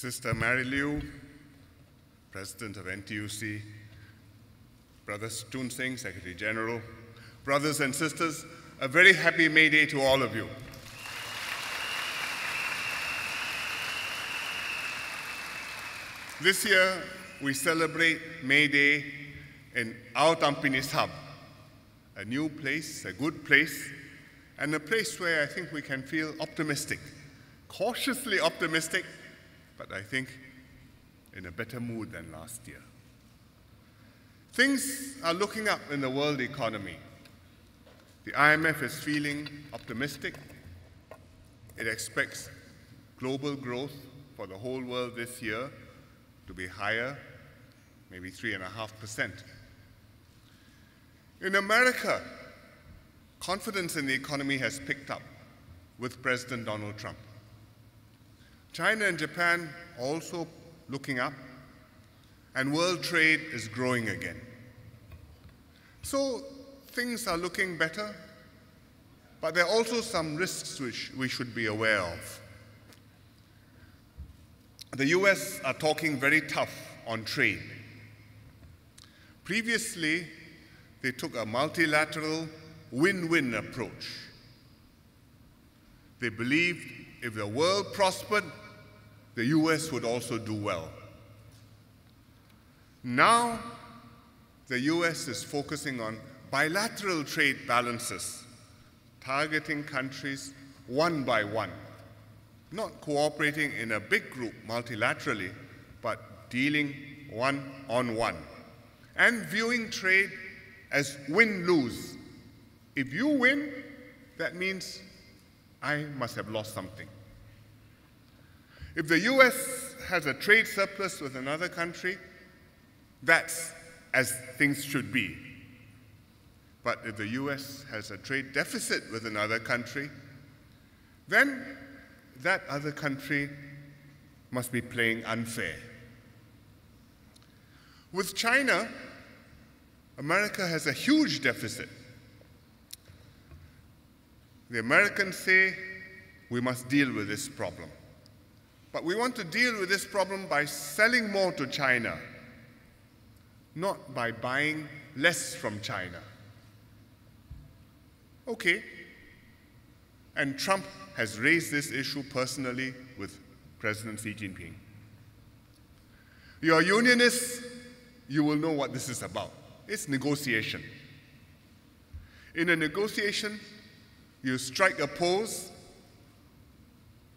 Sister Mary Liu, President of NTUC, Brother Toon Singh, Secretary General, brothers and sisters, a very happy May Day to all of you. This year, we celebrate May Day in our Tampines hub, a new place, a good place, and a place where I think we can feel optimistic, cautiously optimistic, but I think in a better mood than last year. Things are looking up in the world economy. The IMF is feeling optimistic. It expects global growth for the whole world this year to be higher, maybe 3.5%. In America, confidence in the economy has picked up with President Donald Trump. China and Japan also looking up, and world trade is growing again. So things are looking better, but there are also some risks which we should be aware of. The US are talking very tough on trade. Previously, they took a multilateral win-win approach. They believed if the world prospered, the US would also do well. Now, the US is focusing on bilateral trade balances, targeting countries one by one, not cooperating in a big group multilaterally, but dealing one-on-one, and viewing trade as win-lose. If you win, that means I must have lost something. If the US has a trade surplus with another country, that's as things should be. But if the US has a trade deficit with another country, then that other country must be playing unfair. With China, America has a huge deficit. The Americans say we must deal with this problem. But we want to deal with this problem by selling more to China, not by buying less from China. Okay. And Trump has raised this issue personally with President Xi Jinping. You're unionists, you will know what this is about. It's negotiation. In a negotiation, you strike a pose,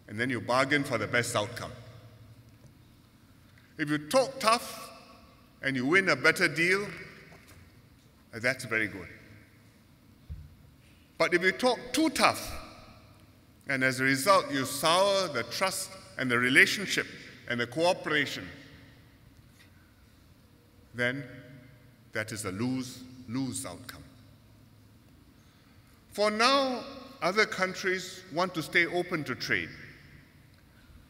and then you bargain for the best outcome. If you talk tough and you win a better deal, that's very good. But if you talk too tough, and as a result you sour the trust and the relationship and the cooperation, then that is a lose-lose outcome. For now, other countries want to stay open to trade.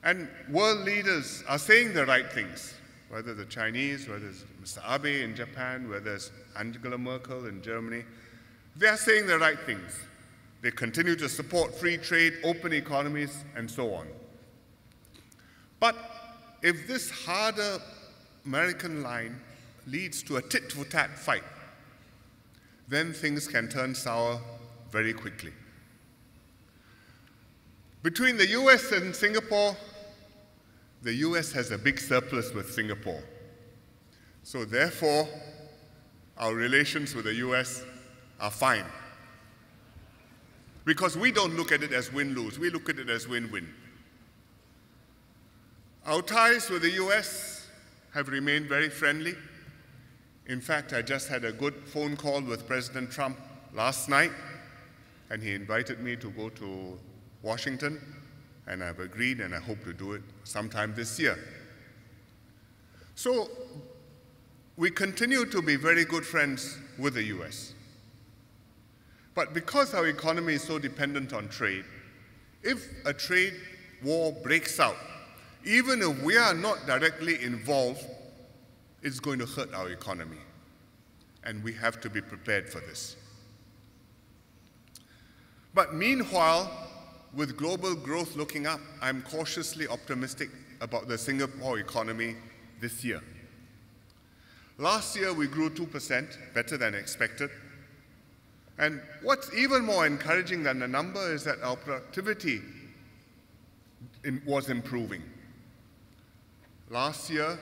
And world leaders are saying the right things, whether the Chinese, whether it's Mr. Abe in Japan, whether it's Angela Merkel in Germany. They are saying the right things. They continue to support free trade, open economies, and so on. But if this harder American line leads to a tit-for-tat fight, then things can turn sour very quickly. Between the US and Singapore, the US has a big surplus with Singapore. So therefore, our relations with the US are fine. Because we don't look at it as win-lose, we look at it as win-win. Our ties with the US have remained very friendly. In fact, I just had a good phone call with President Trump last night, and he invited me to go to Washington, and I've agreed, and I hope to do it sometime this year. So we continue to be very good friends with the US. But because our economy is so dependent on trade, if a trade war breaks out, even if we are not directly involved, it's going to hurt our economy. And we have to be prepared for this. But meanwhile, with global growth looking up, I'm cautiously optimistic about the Singapore economy this year. Last year we grew 2%, better than expected. And what's even more encouraging than the number is that our productivity was improving. Last year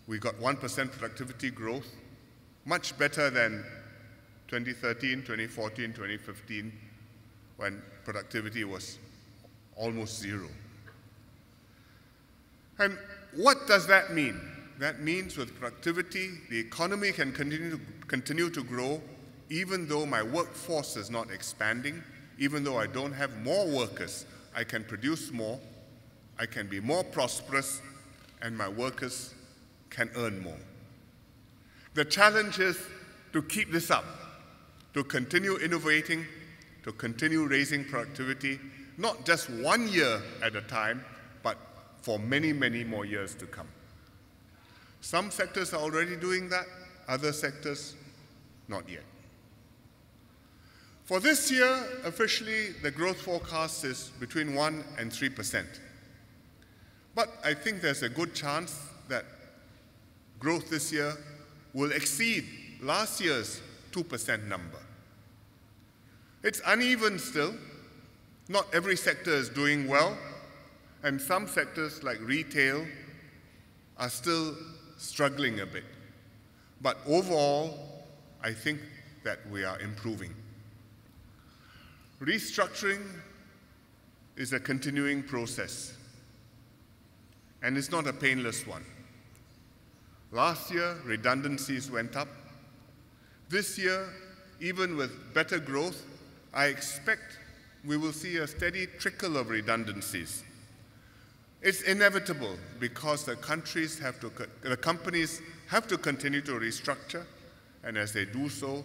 we got 1% productivity growth, much better than 2013, 2014, 2015, when productivity was almost zero. And what does that mean? That means with productivity, the economy can continue to grow even though my workforce is not expanding, even though I don't have more workers. I can produce more, I can be more prosperous, and my workers can earn more. The challenge is to keep this up, to continue innovating, to continue raising productivity, not just 1 year at a time, but for many, many more years to come. Some sectors are already doing that, other sectors not yet. For this year, officially, the growth forecast is between 1% and 3%. But I think there's a good chance that growth this year will exceed last year's 2% number. It's uneven still. Not every sector is doing well, and some sectors like retail are still struggling a bit. But overall, I think that we are improving. Restructuring is a continuing process, and it's not a painless one. Last year, redundancies went up. This year, even with better growth, I expect we will see a steady trickle of redundancies. It's inevitable because the companies have to continue to restructure, and as they do so,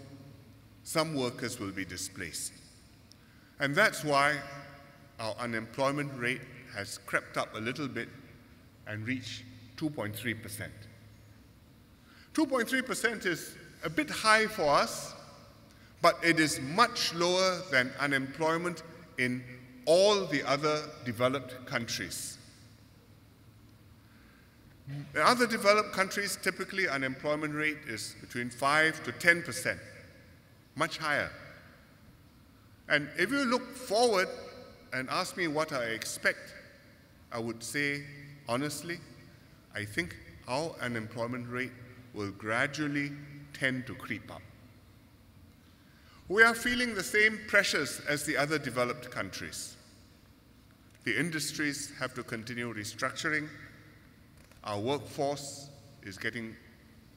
some workers will be displaced. And that's why our unemployment rate has crept up a little bit and reached 2.3%. 2.3% is a bit high for us, but it is much lower than unemployment in all the other developed countries. In other developed countries, typically unemployment rate is between 5 to 10%, much higher. And if you look forward and ask me what I expect, I would say, honestly, I think our unemployment rate will gradually tend to creep up. We are feeling the same pressures as the other developed countries. The industries have to continue restructuring. Our workforce is getting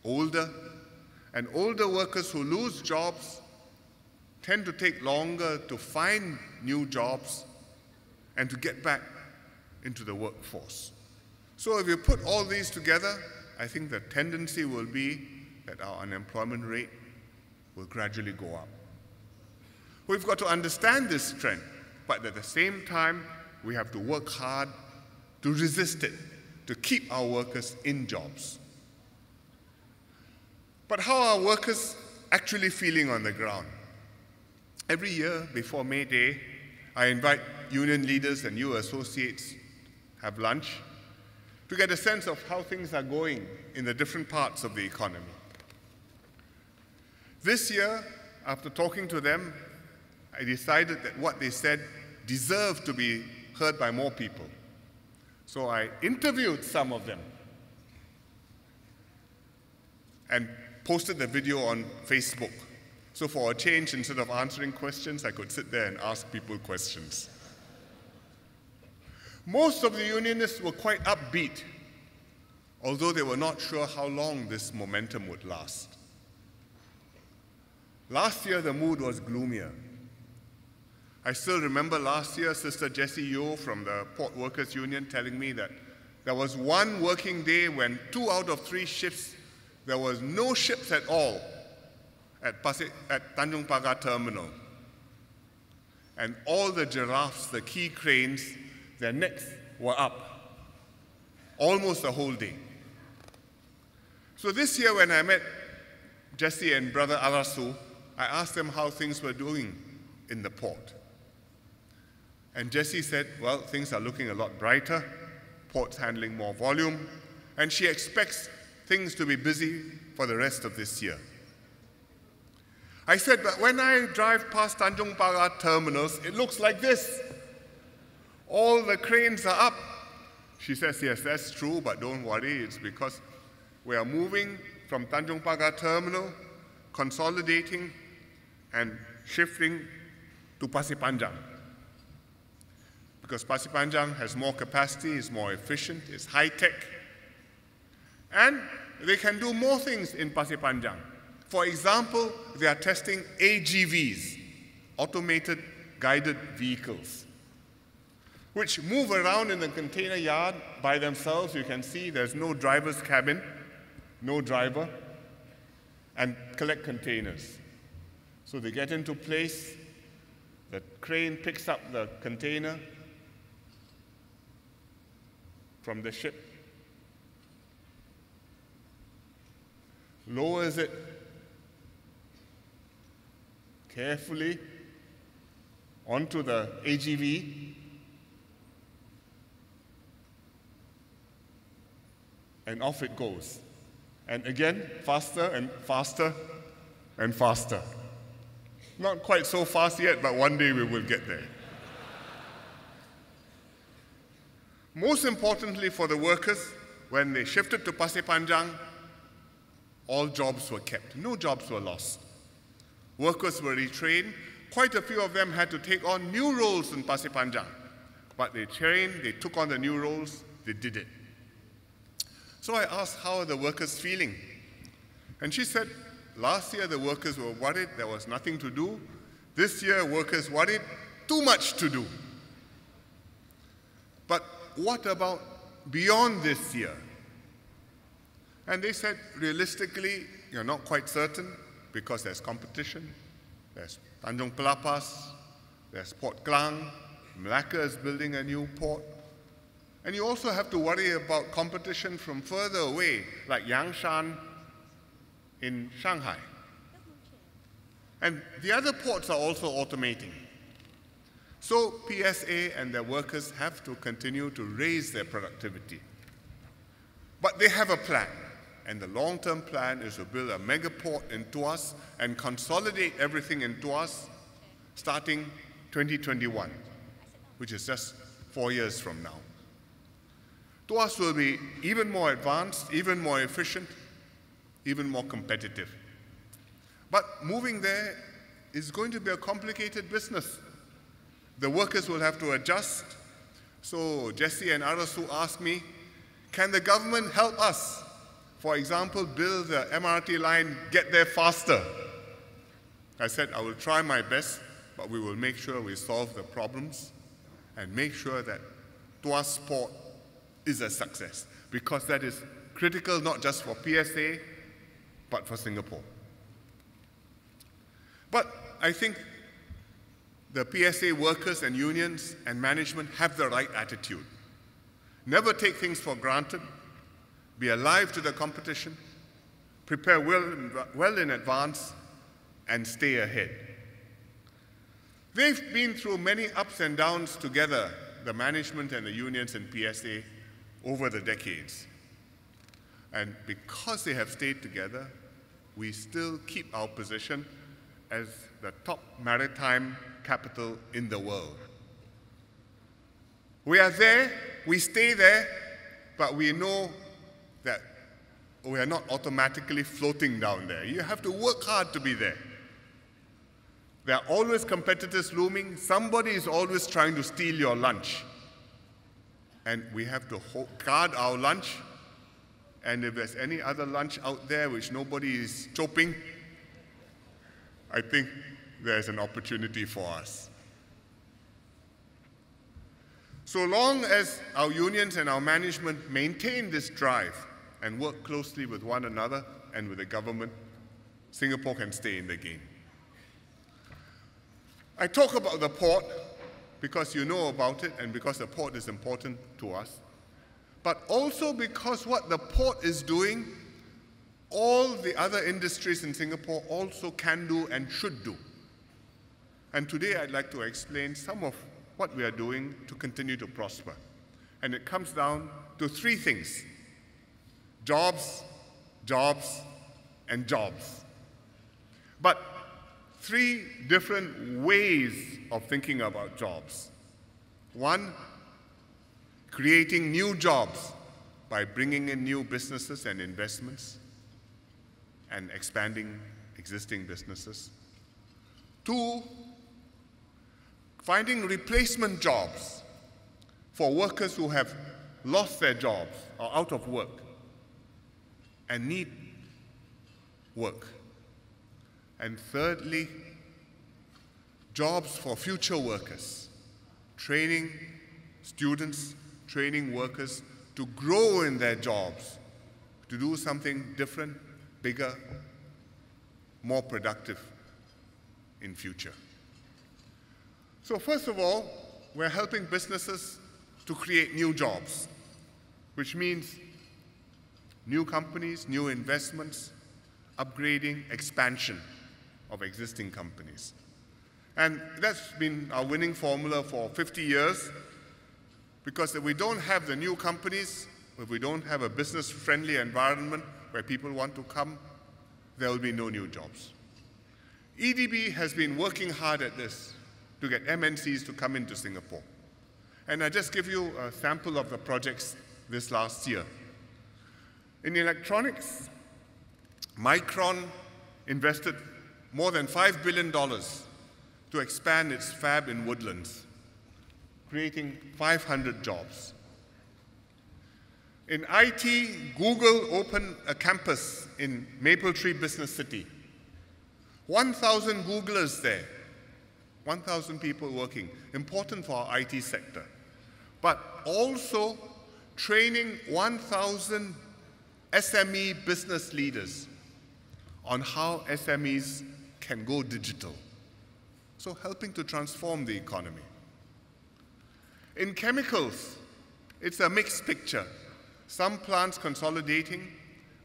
older, and older workers who lose jobs tend to take longer to find new jobs and to get back into the workforce. So if you put all these together, I think the tendency will be that our unemployment rate will gradually go up. We've got to understand this trend, but at the same time, we have to work hard to resist it, to keep our workers in jobs. But how are workers actually feeling on the ground? Every year before May Day, I invite union leaders and you associates have lunch to get a sense of how things are going in the different parts of the economy. This year, after talking to them, I decided that what they said deserved to be heard by more people. So I interviewed some of them and posted the video on Facebook. So for a change, instead of answering questions, I could sit there and ask people questions. Most of the unionists were quite upbeat, although they were not sure how long this momentum would last. Last year, the mood was gloomier. I still remember last year, Sister Jessie Yeo from the Port Workers Union telling me that there was one working day when 2 out of 3 shifts, there was no ships at all at Tanjung Pagar Terminal. And all the giraffes, the key cranes, their necks were up almost the whole day. So this year when I met Jessie and Brother Arasu, I asked them how things were doing in the port. And Jessie said, well, things are looking a lot brighter. ports handling more volume, and she expects things to be busy for the rest of this year. I said, but when I drive past Tanjung Pagar terminals, it looks like this. All the cranes are up. She says, yes, that's true, but don't worry, it's because we are moving from Tanjung Pagar terminal, consolidating and shifting to Pasir Panjang. Because Pasir Panjang has more capacity, is more efficient, is high-tech, and they can do more things in Pasir Panjang. For example, they are testing AGVs, automated guided vehicles, which move around in the container yard by themselves. You can see there's no driver's cabin, no driver, and collect containers. So they get into place, the crane picks up the container from the ship, lowers it carefully onto the AGV, and off it goes. And again, faster and faster and faster. Not quite so fast yet, but one day we will get there. Most importantly for the workers, when they shifted to Pasir Panjang, all jobs were kept. No jobs were lost. Workers were retrained. Quite a few of them had to take on new roles in Pasir Panjang. But they trained, they took on the new roles, they did it. So I asked, how are the workers feeling? And she said, last year the workers were worried there was nothing to do. This year workers worried too much to do. But what about beyond this year? And they said, realistically, you're not quite certain because there's competition. There's Tanjung Pelapas, there's Port Klang, Malacca is building a new port. And you also have to worry about competition from further away, like Yangshan in Shanghai. And the other ports are also automating. So PSA and their workers have to continue to raise their productivity. But they have a plan. And the long-term plan is to build a mega port in Tuas and consolidate everything in Tuas starting 2021, which is just 4 years from now. Tuas will be even more advanced, even more efficient, even more competitive. But moving there is going to be a complicated business. The workers will have to adjust. So Jesse and Arasu asked me, can the government help us? For example, build the MRT line, get there faster. I said, I will try my best, but we will make sure we solve the problems and make sure that Tuas Port is a success, because that is critical not just for PSA, but for Singapore. But I think the PSA workers and unions and management have the right attitude. Never take things for granted. Be alive to the competition, prepare well in advance, and stay ahead. They've been through many ups and downs together, the management and the unions and PSA, over the decades. And because they have stayed together, we still keep our position as the top maritime capital in the world. We are there, we stay there, but we know that we are not automatically floating down there. You have to work hard to be there. There are always competitors looming. Somebody is always trying to steal your lunch. And we have to guard our lunch. And if there's any other lunch out there which nobody is chopping, I think there's an opportunity for us. So long as our unions and our management maintain this drive and work closely with one another and with the government, Singapore can stay in the game. I talk about the port because you know about it and because the port is important to us, but also because what the port is doing, all the other industries in Singapore also can do and should do. And today I'd like to explain some of what we are doing to continue to prosper. And it comes down to three things: jobs, jobs, and jobs. But three different ways of thinking about jobs. One, creating new jobs by bringing in new businesses and investments and expanding existing businesses. Two, finding replacement jobs for workers who have lost their jobs or out of work and need work. And thirdly, jobs for future workers, training students, training workers to grow in their jobs, to do something different, bigger, more productive in future. So first of all, we're helping businesses to create new jobs, which means new companies, new investments, upgrading, expansion of existing companies. And that's been our winning formula for 50 years, because if we don't have the new companies, if we don't have a business-friendly environment where people want to come, there will be no new jobs. EDB has been working hard at this to get MNCs to come into Singapore. And I just give you a sample of the projects this last year. In electronics, Micron invested more than $5 billion to expand its fab in Woodlands, creating 500 jobs. In IT, Google opened a campus in Mapletree Business City. 1,000 Googlers there, 1,000 people working, important for our IT sector. But also training 1,000 SME business leaders on how SMEs can go digital. So helping to transform the economy. In chemicals, it's a mixed picture. Some plants consolidating,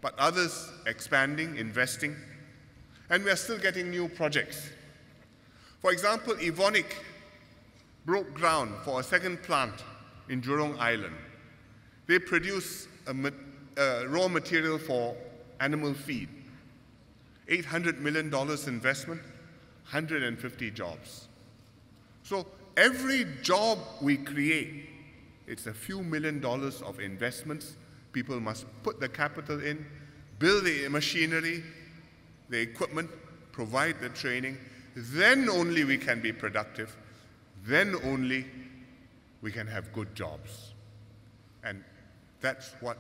but others expanding, investing. And we are still getting new projects. For example, Evonik broke ground for a second plant in Jurong Island. They produce a raw material for animal feed. $800 million investment, 150 jobs. So every job we create, it's a few $1 million of investments. People must put the capital in, build the machinery, the equipment, provide the training. Then only we can be productive. Then only we can have good jobs. And that's what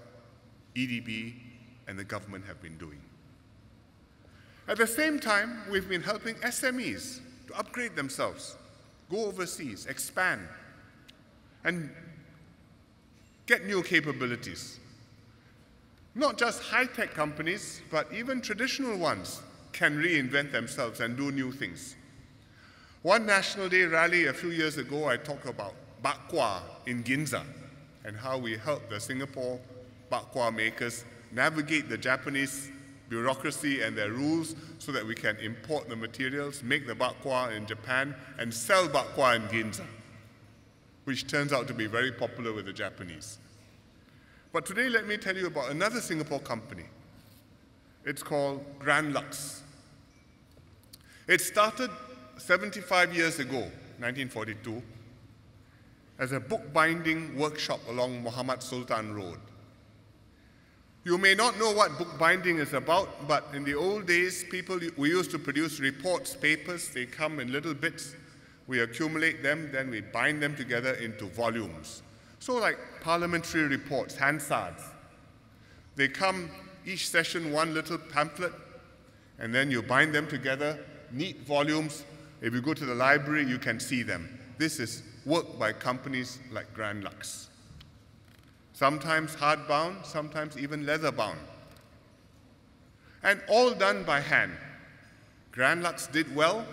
EDB and the government have been doing. At the same time, we've been helping SMEs to upgrade themselves, go overseas, expand, and get new capabilities. Not just high-tech companies, but even traditional ones can reinvent themselves and do new things. One National Day rally a few years ago, I talked about bak kwa in Ginza and how we help the Singapore bak kwa makers navigate the Japanese bureaucracy and their rules so that we can import the materials, make the bak kwa in Japan, and sell bak kwa in Ginza, which turns out to be very popular with the Japanese. But today, let me tell you about another Singapore company. It's called Grand Lux. It started 75 years ago, 1942, as a bookbinding workshop along Muhammad Sultan Road. You may not know what bookbinding is about, but in the old days, we used to produce reports, papers. They come in little bits. We accumulate them, then we bind them together into volumes. So like parliamentary reports, Hansards. They come, each session, one little pamphlet, and then you bind them together, neat volumes. If you go to the library, you can see them. This is work by companies like Grand Lux. Sometimes hardbound, sometimes even leather-bound. And all done by hand. Grand Lux did well,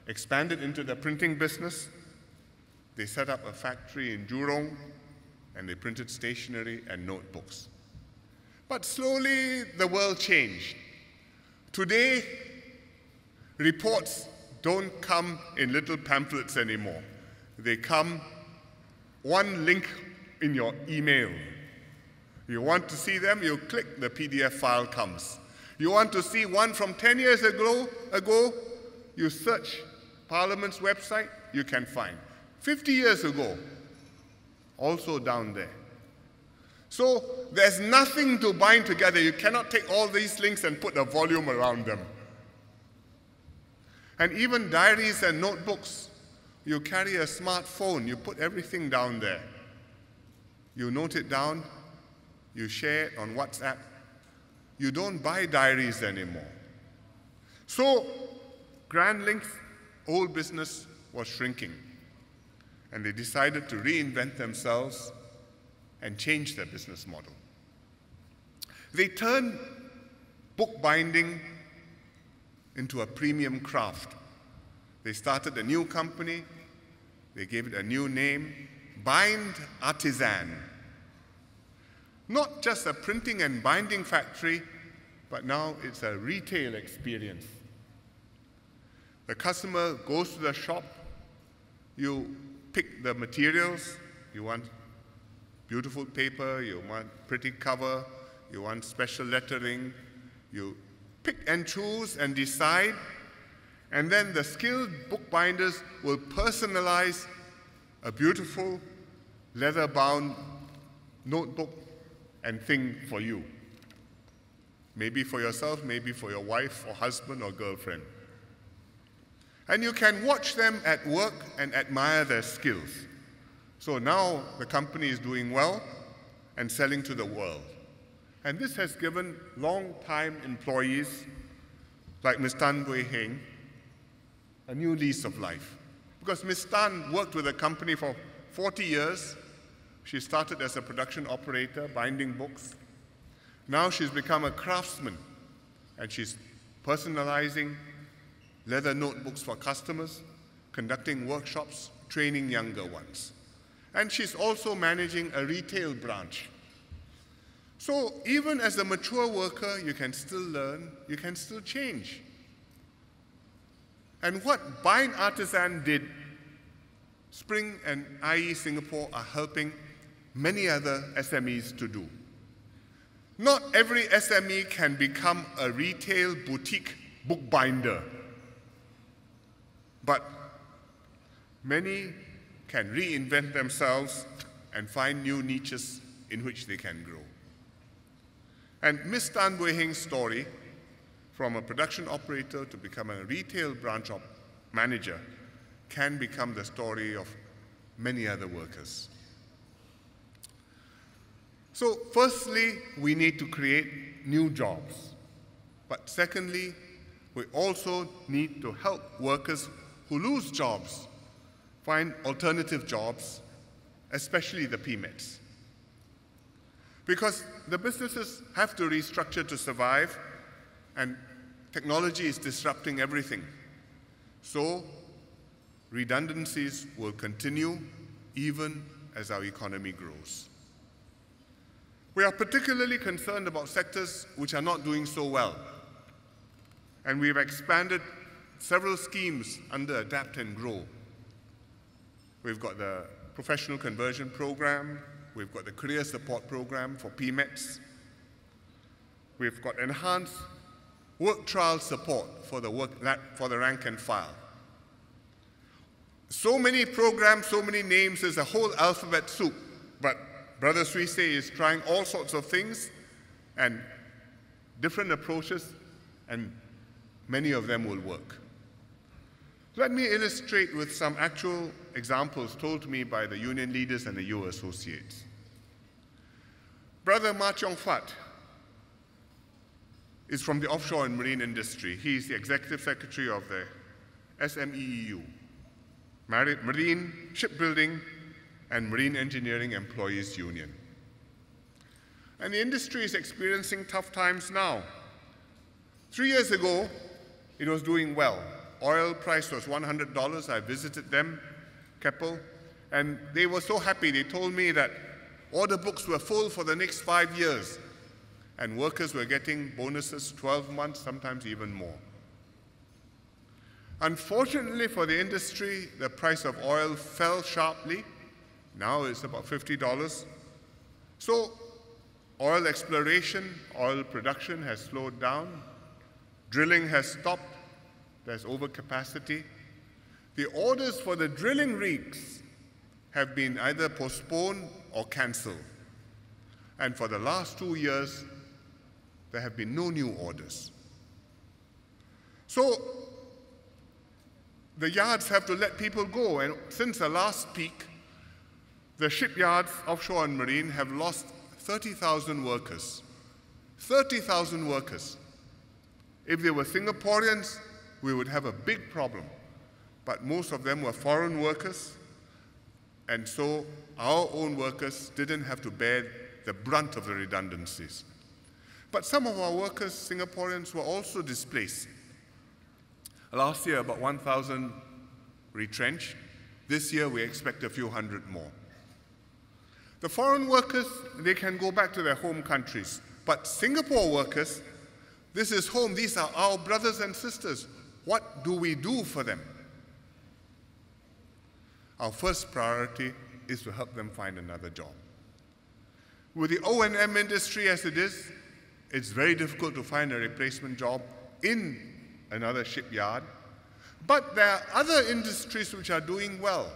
expanded into the printing business. They set up a factory in Jurong, and they printed stationery and notebooks. But slowly, the world changed. Today, reports don't come in little pamphlets anymore. They come one link in your email. You want to see them, you click, the PDF file comes. You want to see one from 10 years ago, you search Parliament's website, you can find. 50 years ago, also down there. So there's nothing to bind together. You cannot take all these links and put a volume around them. And even diaries and notebooks, you carry a smartphone, you put everything down there. You note it down, you share it on WhatsApp. You don't buy diaries anymore. So GrandLink's old business was shrinking, and they decided to reinvent themselves and change their business model. They turned bookbinding into a premium craft. They started a new company. They gave it a new name, Bind Artisan. Not just a printing and binding factory, but now it's a retail experience. The customer goes to the shop, you pick the materials, you want beautiful paper, you want pretty cover, you want special lettering, you pick and choose and decide, and then the skilled bookbinders will personalize a beautiful leather-bound notebook and thing for you. Maybe for yourself, maybe for your wife or husband or girlfriend. And you can watch them at work and admire their skills. So now the company is doing well and selling to the world. And this has given long-time employees like Ms. Tan Bui Heng a new lease of life. Because Ms. Tan worked with the company for 40 years. She started as a production operator, binding books. Now she's become a craftsman, and she's personalizing leather notebooks for customers, conducting workshops, training younger ones. And she's also managing a retail branch. So even as a mature worker, you can still learn, you can still change. And what Bind Artisan did, Spring and IE Singapore are helping many other SMEs to do. Not every SME can become a retail boutique bookbinder, but many can reinvent themselves and find new niches in which they can grow. And Ms. Tan Bui Heng's story, from a production operator to become a retail branch manager, can become the story of many other workers. So firstly, we need to create new jobs. But secondly, we also need to help workers who lose jobs find alternative jobs, especially the PMETs. Because the businesses have to restructure to survive, and technology is disrupting everything. So redundancies will continue even as our economy grows. We are particularly concerned about sectors which are not doing so well. And we've expanded several schemes under Adapt and Grow. We've got the Professional Conversion Program, we've got the Career Support Program for PMETs, we've got enhanced work trial support for the rank and file. So many programs, so many names, there's a whole alphabet soup, but Brother Suise is trying all sorts of things and different approaches, and many of them will work. Let me illustrate with some actual examples told to me by the union leaders and the U associates. Brother Ma Chong Fat is from the offshore and marine industry. He is the executive secretary of the SMEEU, Marine Shipbuilding and Marine Engineering Employees Union. And the industry is experiencing tough times now. 3 years ago, it was doing well. Oil price was $100. I visited them, Keppel, and they were so happy. They told me that order books were full for the next 5 years, and workers were getting bonuses 12 months, sometimes even more. Unfortunately for the industry, the price of oil fell sharply Now it's about $50. So oil exploration, oil production has slowed down. Drilling has stopped. There's overcapacity. The orders for the drilling rigs have been either postponed or cancelled. And for the last 2 years, there have been no new orders. So the yards have to let people go. And since the last peak, the shipyards, offshore and marine, have lost 30,000 workers. 30,000 workers. If they were Singaporeans, we would have a big problem. But most of them were foreign workers, and so our own workers didn't have to bear the brunt of the redundancies. But some of our workers, Singaporeans, were also displaced. Last year, about 1,000 retrenched. This year, we expect a few hundred more. The foreign workers, they can go back to their home countries. But Singapore workers, this is home. These are our brothers and sisters. What do we do for them? Our first priority is to help them find another job. With the O&M industry as it is, it's very difficult to find a replacement job in another shipyard. But there are other industries which are doing well,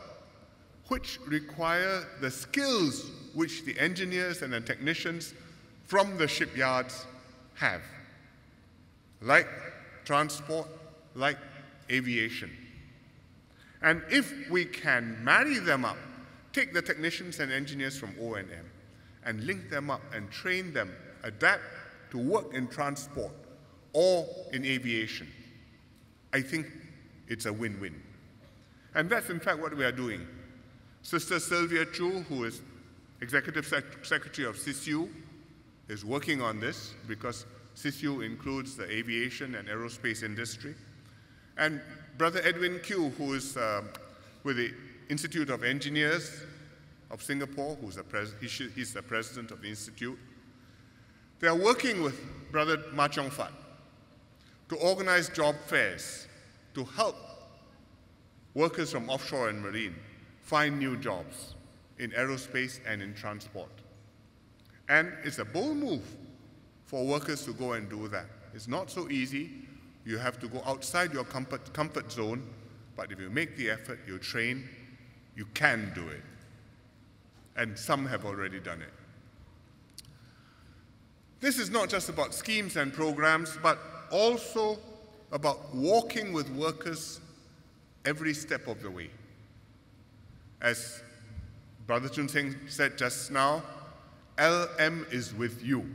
which require the skills which the engineers and the technicians from the shipyards have, like transport, like aviation. And if we can marry them up, take the technicians and engineers from O&M and link them up and train them, adapt to work in transport or in aviation, I think it's a win-win. And that's in fact what we are doing. Sister Sylvia Chu, who is Executive Secretary of SISU, is working on this because SISU includes the aviation and aerospace industry. And Brother Edwin Q, who is with the Institute of Engineers of Singapore, he's the president of the institute. They are working with Brother Ma Chong Fat to organize job fairs to help workers from offshore and marine find new jobs in aerospace and in transport. And it's a bold move for workers to go and do that. It's not so easy. You have to go outside your comfort zone, but if you make the effort, you train, you can do it. And some have already done it. This is not just about schemes and programs, but also about walking with workers every step of the way. As Brother Chun Seng said just now, LM is with you.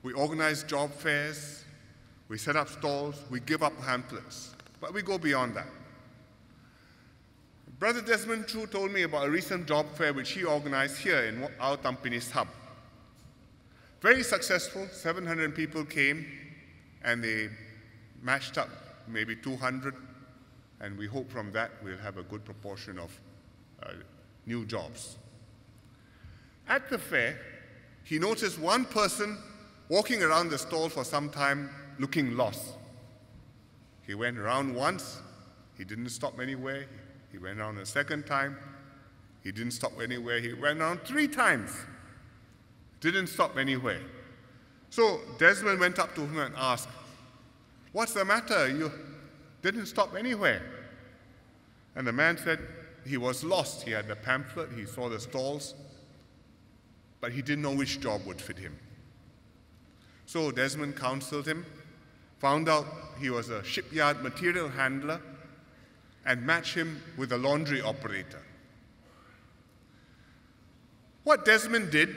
We organize job fairs, we set up stalls, we give up pamphlets, but we go beyond that. Brother Desmond Chu told me about a recent job fair which he organized here in our Tampines hub. Very successful, 700 people came, and they matched up maybe 200, and we hope from that we'll have a good proportion of new jobs. At the fair, he noticed one person walking around the stall for some time looking lost. He went around once, he didn't stop anywhere. He went around a second time, he didn't stop anywhere. He went around 3 times, didn't stop anywhere. So Desmond went up to him and asked, "What's the matter? You didn't stop anywhere." And the man said he was lost. He had the pamphlet, he saw the stalls, but he didn't know which job would fit him. So Desmond counseled him, found out he was a shipyard material handler, and matched him with a laundry operator. What Desmond did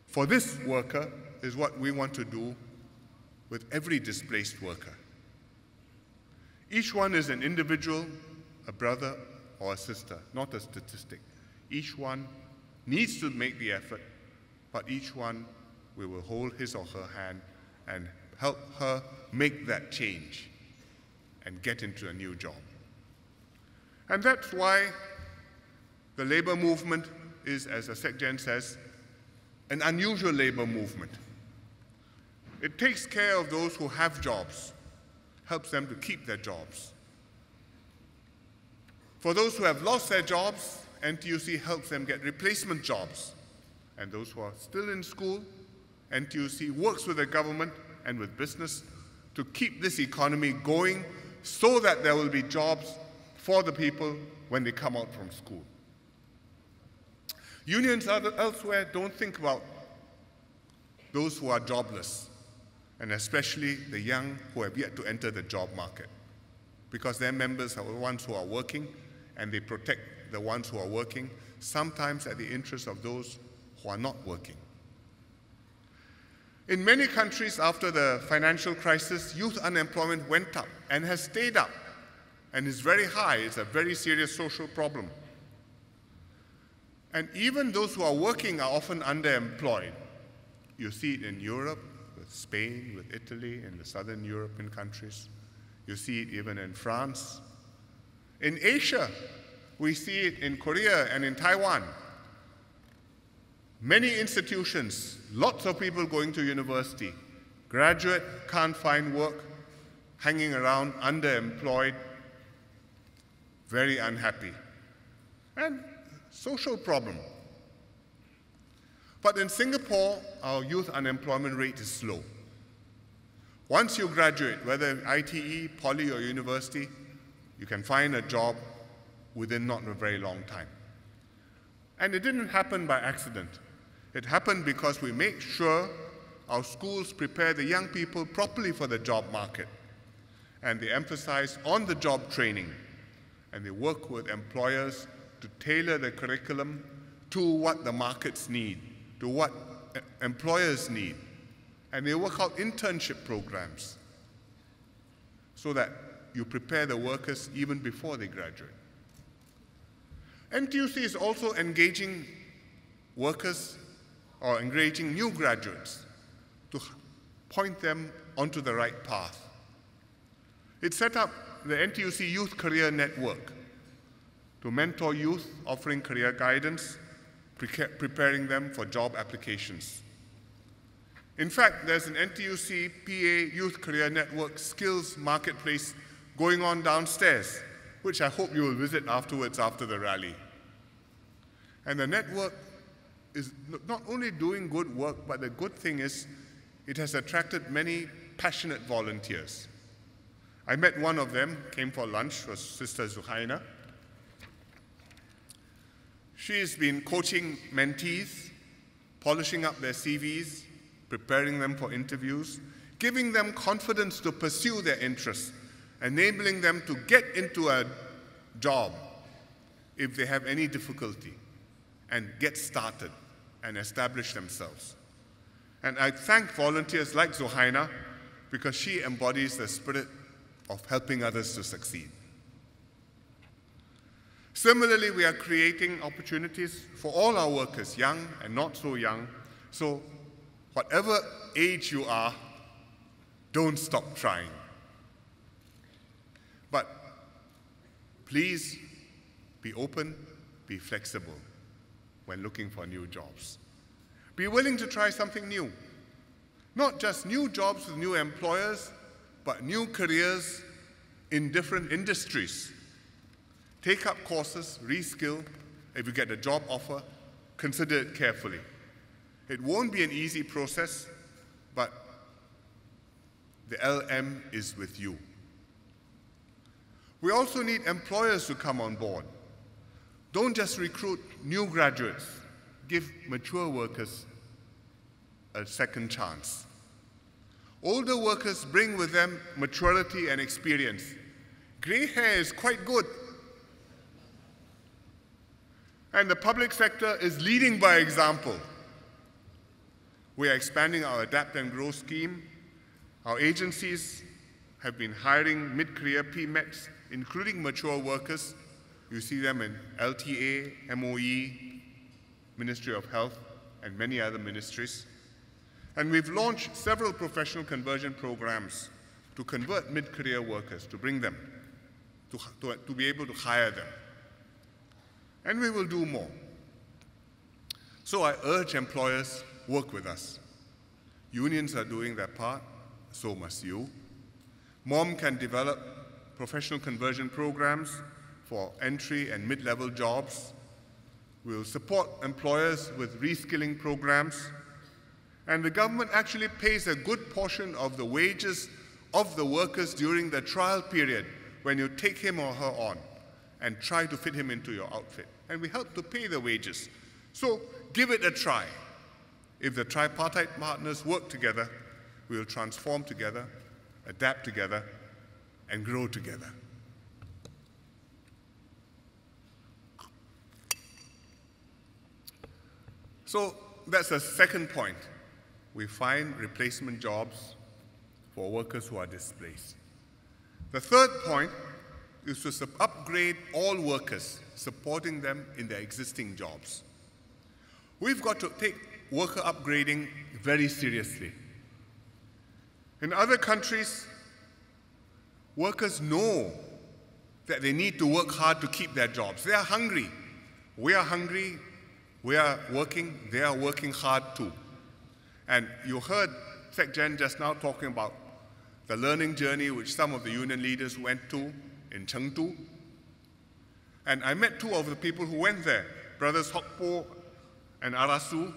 for this worker is what we want to do with every displaced worker. Each one is an individual, a brother or a sister, not a statistic. Each one needs to make the effort, but each one we will hold his or her hand and help her make that change and get into a new job. And that's why the labor movement is, as the SecGen says, an unusual labor movement. It takes care of those who have jobs, helps them to keep their jobs. For those who have lost their jobs, NTUC helps them get replacement jobs. And those who are still in school, NTUC works with the government and with business to keep this economy going so that there will be jobs for the people when they come out from school. Unions elsewhere don't think about those who are jobless, and especially the young who have yet to enter the job market, because their members are the ones who are working, and they protect the ones who are working, sometimes at the interest of those who are not working. In many countries after the financial crisis, youth unemployment went up and has stayed up and is very high. It's a very serious social problem. And even those who are working are often underemployed. You see it in Europe, with Spain, with Italy, in the southern European countries. You see it even in France. In Asia, we see it in Korea and in Taiwan. Many institutions, lots of people going to university, graduate, can't find work, hanging around, underemployed, very unhappy. And social problem. But in Singapore, our youth unemployment rate is low. Once you graduate, whether ITE, poly, or university, you can find a job within not a very long time. And it didn't happen by accident. It happened because we make sure our schools prepare the young people properly for the job market. And they emphasize on-the-job training. And they work with employers to tailor the curriculum to what the markets need, to what employers need. And they work out internship programs so that you prepare the workers even before they graduate. NTUC is also engaging workers or engaging new graduates to point them onto the right path. It set up the NTUC Youth Career Network to mentor youth, offering career guidance, preparing them for job applications. In fact, there's an NTUC PA Youth Career Network skills marketplace going on downstairs, which I hope you will visit afterwards after the rally. And the network is not only doing good work, but the good thing is it has attracted many passionate volunteers. I met one of them, came for lunch, was Sister Zuhaina. She's been coaching mentees, polishing up their CVs, preparing them for interviews, giving them confidence to pursue their interests, enabling them to get into a job if they have any difficulty, and get started and establish themselves. And I thank volunteers like Zuhaina because she embodies the spirit of helping others to succeed. Similarly, we are creating opportunities for all our workers, young and not so young. So whatever age you are, don't stop trying. But please be open, be flexible when looking for new jobs. Be willing to try something new. Not just new jobs with new employers, but new careers in different industries. Take up courses, reskill. If you get a job offer, consider it carefully. It won't be an easy process, but the LM is with you. We also need employers to come on board. Don't just recruit new graduates. Give mature workers a second chance. Older workers bring with them maturity and experience. Gray hair is quite good. And the public sector is leading by example. We are expanding our Adapt and Grow scheme. Our agencies have been hiring mid-career PMETs, including mature workers. You see them in LTA, MOE, Ministry of Health, and many other ministries. And we've launched several professional conversion programs to convert mid-career workers, to bring them, to be able to hire them. And we will do more. So I urge employers, work with us. Unions are doing their part, so must you. MOM can develop professional conversion programs for entry and mid-level jobs. We'll support employers with reskilling programs. And the government actually pays a good portion of the wages of the workers during the trial period when you take him or her on and try to fit him into your outfit. And we help to pay the wages. So give it a try. If the tripartite partners work together, we'll transform together, adapt together, and grow together. So that's the second point. We find replacement jobs for workers who are displaced. The third point is to upgrade all workers, supporting them in their existing jobs. We've got to take worker upgrading very seriously. In other countries, workers know that they need to work hard to keep their jobs. They are hungry. We are hungry. We are working. They are working hard too. And you heard Sec Gen just now talking about the learning journey which some of the union leaders went to in Chengdu. And I met two of the people who went there, Brothers Hokpo and Arasu,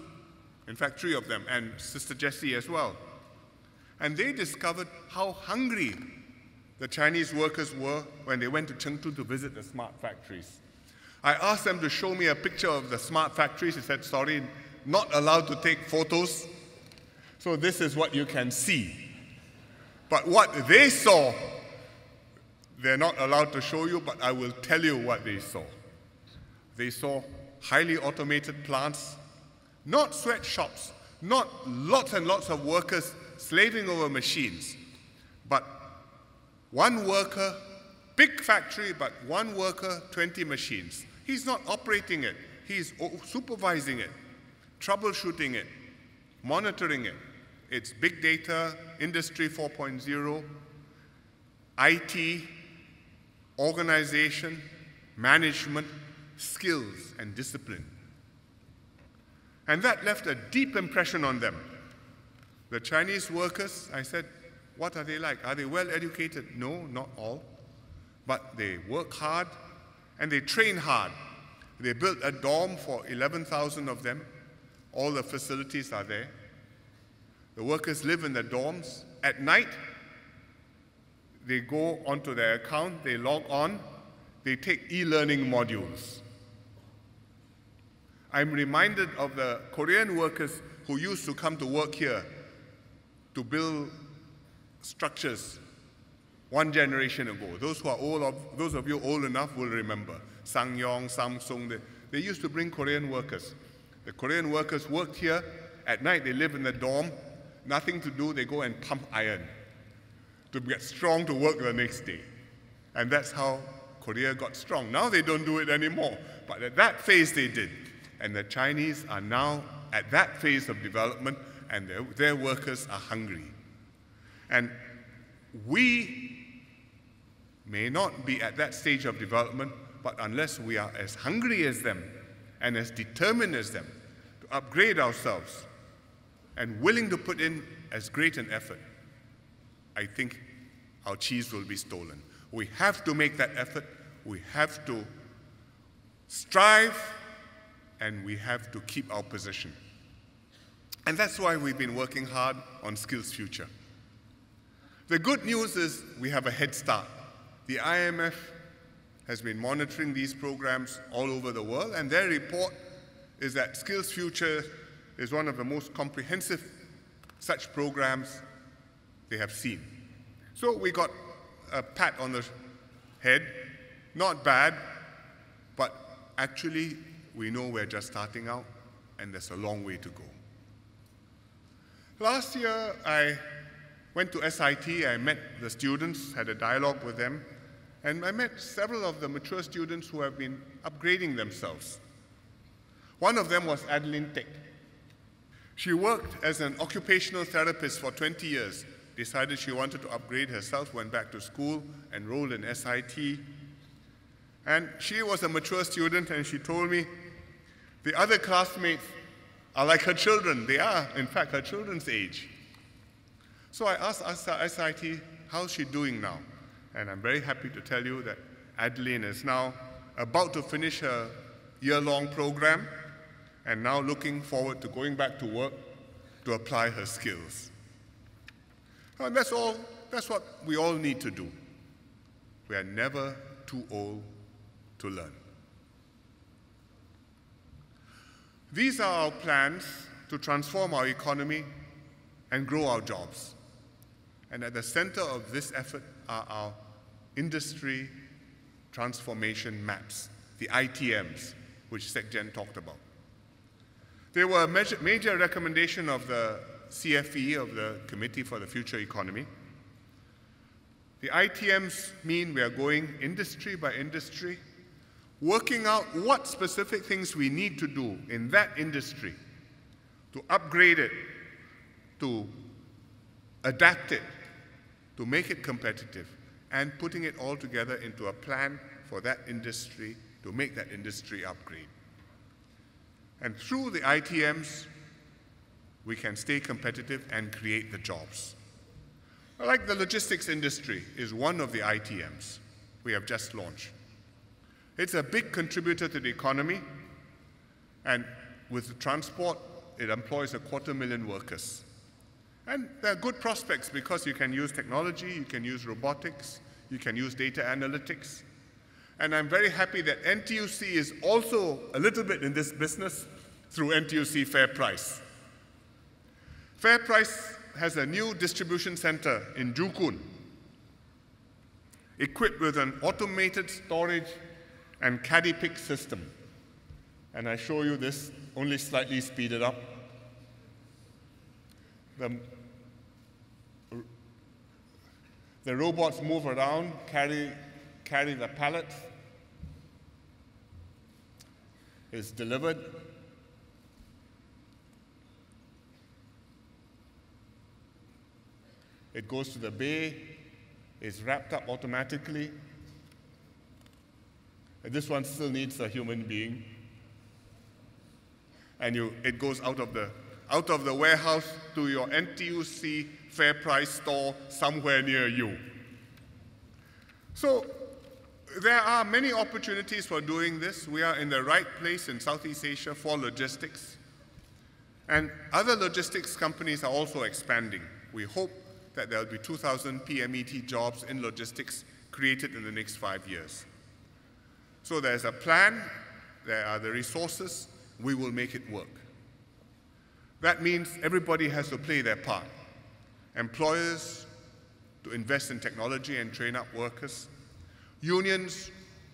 in fact 3 of them, and Sister Jessie as well. And they discovered how hungry the Chinese workers were when they went to Chengdu to visit the smart factories. I asked them to show me a picture of the smart factories. They said, sorry, not allowed to take photos. So this is what you can see. But what they saw, they're not allowed to show you, but I will tell you what they saw. They saw highly automated plants, not sweatshops, not lots and lots of workers slaving over machines, but one worker, big factory, but one worker, 20 machines. He's not operating it. He's supervising it, troubleshooting it, monitoring it. It's big data, Industry 4.0, IT, organization, management, skills, and discipline. And that left a deep impression on them. The Chinese workers, I said, what are they like? Are they well educated? No, not all. But they work hard and they train hard. They built a dorm for 11,000 of them. All the facilities are there. The workers live in the dorms. At night, they go onto their account, they log on, they take e-learning modules. I'm reminded of the Korean workers who used to come to work here to build structures 1 generation ago. Those of you old enough will remember. Sangyong, Samsung, they used to bring Korean workers. The Korean workers worked here. At night, they live in the dorm. Nothing to do, they go and pump iron to get strong to work the next day. And that's how Korea got strong. Now they don't do it anymore. But at that phase, they did. And the Chinese are now at that phase of development, and their workers are hungry. And we may not be at that stage of development, but unless we are as hungry as them and as determined as them to upgrade ourselves and willing to put in as great an effort, I think our cheese will be stolen. We have to make that effort. We have to strive, and we have to keep our position. And that's why we've been working hard on Skills Future. The good news is we have a head start. The IMF has been monitoring these programs all over the world, and their report is that Skills Future is one of the most comprehensive such programs they have seen. So we got a pat on the head, not bad, but actually we know we're just starting out and there's a long way to go. Last year I went to SIT, I met the students, had a dialogue with them, and I met several of the mature students who have been upgrading themselves. One of them was Adeline Teck. She worked as an occupational therapist for 20 years, decided she wanted to upgrade herself, went back to school, enrolled in SIT. And she was a mature student, and she told me the other classmates are like her children. They are, in fact, her children's age. So I asked SIT, how's she doing now? And I'm very happy to tell you that Adeline is now about to finish her year-long program and now looking forward to going back to work to apply her skills. And that's what we all need to do. We are never too old to learn. These are our plans to transform our economy and grow our jobs. And at the center of this effort are our industry transformation maps, the ITMs, which SecGen talked about. They were a major recommendation of the CFE, of the Committee for the Future Economy. The ITMs mean we are going industry by industry, working out what specific things we need to do in that industry to upgrade it, to adapt it, to make it competitive, and putting it all together into a plan for that industry to make that industry upgrade. And through the ITMs, we can stay competitive and create the jobs. Like the logistics industry is one of the ITMs we have just launched. It's a big contributor to the economy, and with the transport, it employs 250,000 workers. And there are good prospects because you can use technology, you can use robotics, you can use data analytics. And I'm very happy that NTUC is also a little bit in this business through NTUC FairPrice. FairPrice has a new distribution center in Joo Koon, equipped with an automated storage and caddy pick system. And I show you this, only slightly speeded up. The robots move around, carry the pallets. It's delivered. It goes to the bay, it's wrapped up automatically. And this one still needs a human being. And it goes out of the warehouse to your NTUC FairPrice store somewhere near you. So there are many opportunities for doing this. We are in the right place in Southeast Asia for logistics. And other logistics companies are also expanding. We hope that there will be 2,000 PMET jobs in logistics created in the next 5 years. So there's a plan, there are the resources, we will make it work. That means everybody has to play their part. Employers to invest in technology and train up workers. Unions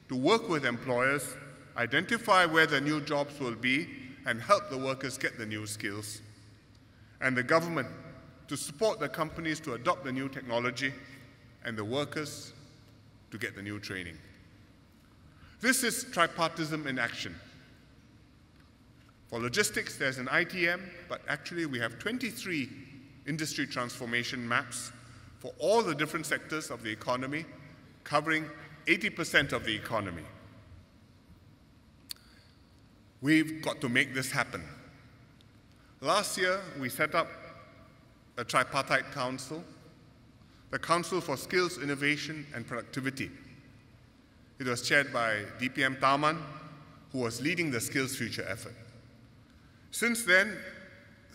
to work with employers, identify where the new jobs will be, and help the workers get the new skills. And the government to support the companies to adopt the new technology, and the workers to get the new training. This is tripartism in action. For logistics, there's an ITM, but actually we have 23 industry transformation maps for all the different sectors of the economy, covering 80% of the economy. We've got to make this happen. Last year, we set up a tripartite council, the Council for Skills, Innovation and Productivity. It was chaired by DPM Tharman, who was leading the Skills Future effort. Since then,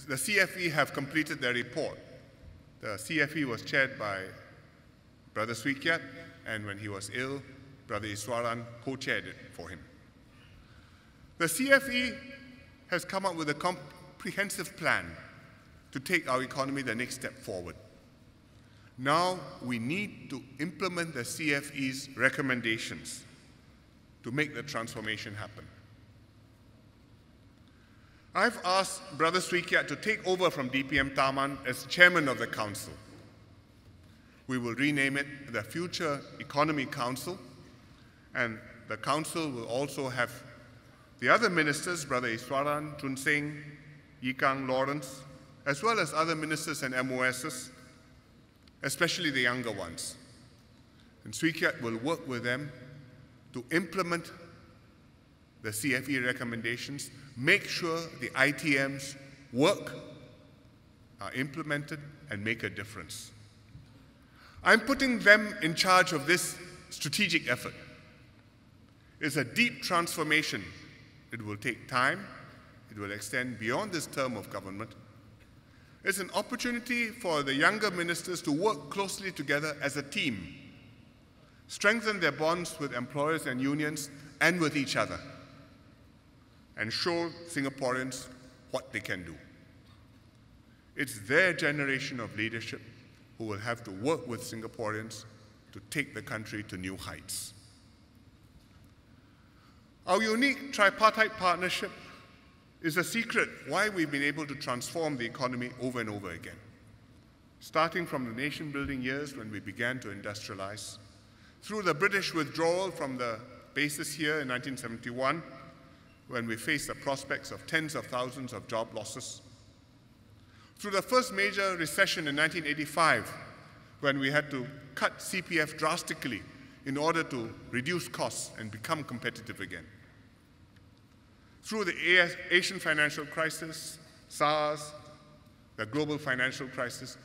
the CFE have completed their report. The CFE was chaired by Brother Sweekyat, and when he was ill, Brother Iswaran co-chaired it for him. The CFE has come up with a comprehensive plan to take our economy the next step forward. Now we need to implement the CFE's recommendations to make the transformation happen. I've asked Brother Sweekyat to take over from DPM Tharman as chairman of the council. We will rename it the Future Economy Council, and the council will also have the other ministers, Brother Iswaran, Chun Sing, Yikang Lawrence, as well as other ministers and MOSs, especially the younger ones. And Sweekyat will work with them to implement the CFE recommendations, make sure the ITMs work, are implemented, and make a difference. I'm putting them in charge of this strategic effort is a deep transformation. It will take time. It will extend beyond this term of government. It's an opportunity for the younger ministers to work closely together as a team, strengthen their bonds with employers and unions and with each other, and show Singaporeans what they can do. It's their generation of leadership who will have to work with Singaporeans to take the country to new heights. Our unique tripartite partnership is a secret why we've been able to transform the economy over and over again. Starting from the nation-building years when we began to industrialize, through the British withdrawal from the bases here in 1971, when we faced the prospects of tens of thousands of job losses, through the first major recession in 1985, when we had to cut CPF drastically in order to reduce costs and become competitive again, through the Asian financial crisis, SARS, the global financial crisis,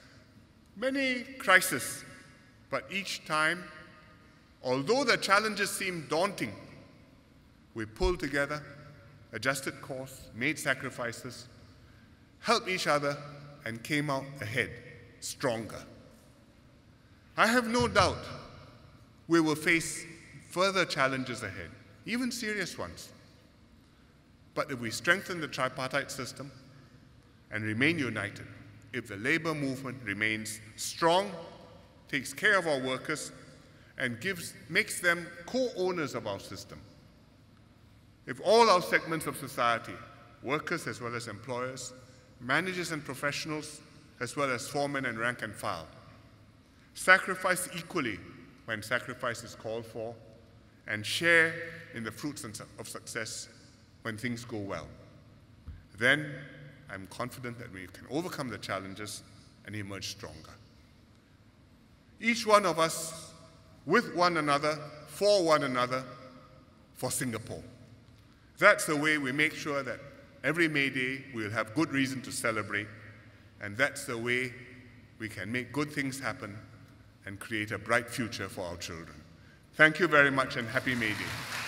many crises, but each time, although the challenges seemed daunting, we pulled together, adjusted course, made sacrifices, helped each other, and came out ahead, stronger. I have no doubt we will face further challenges ahead, even serious ones. But if we strengthen the tripartite system and remain united, if the labor movement remains strong, takes care of our workers, and makes them co-owners of our system, if all our segments of society, workers as well as employers, managers and professionals, as well as foremen and rank and file, sacrifice equally when sacrifice is called for, and share in the fruits of success when things go well, then I'm confident that we can overcome the challenges and emerge stronger. Each one of us, with one another, for Singapore. That's the way we make sure that every May Day we'll have good reason to celebrate, and that's the way we can make good things happen and create a bright future for our children. Thank you very much and happy May Day.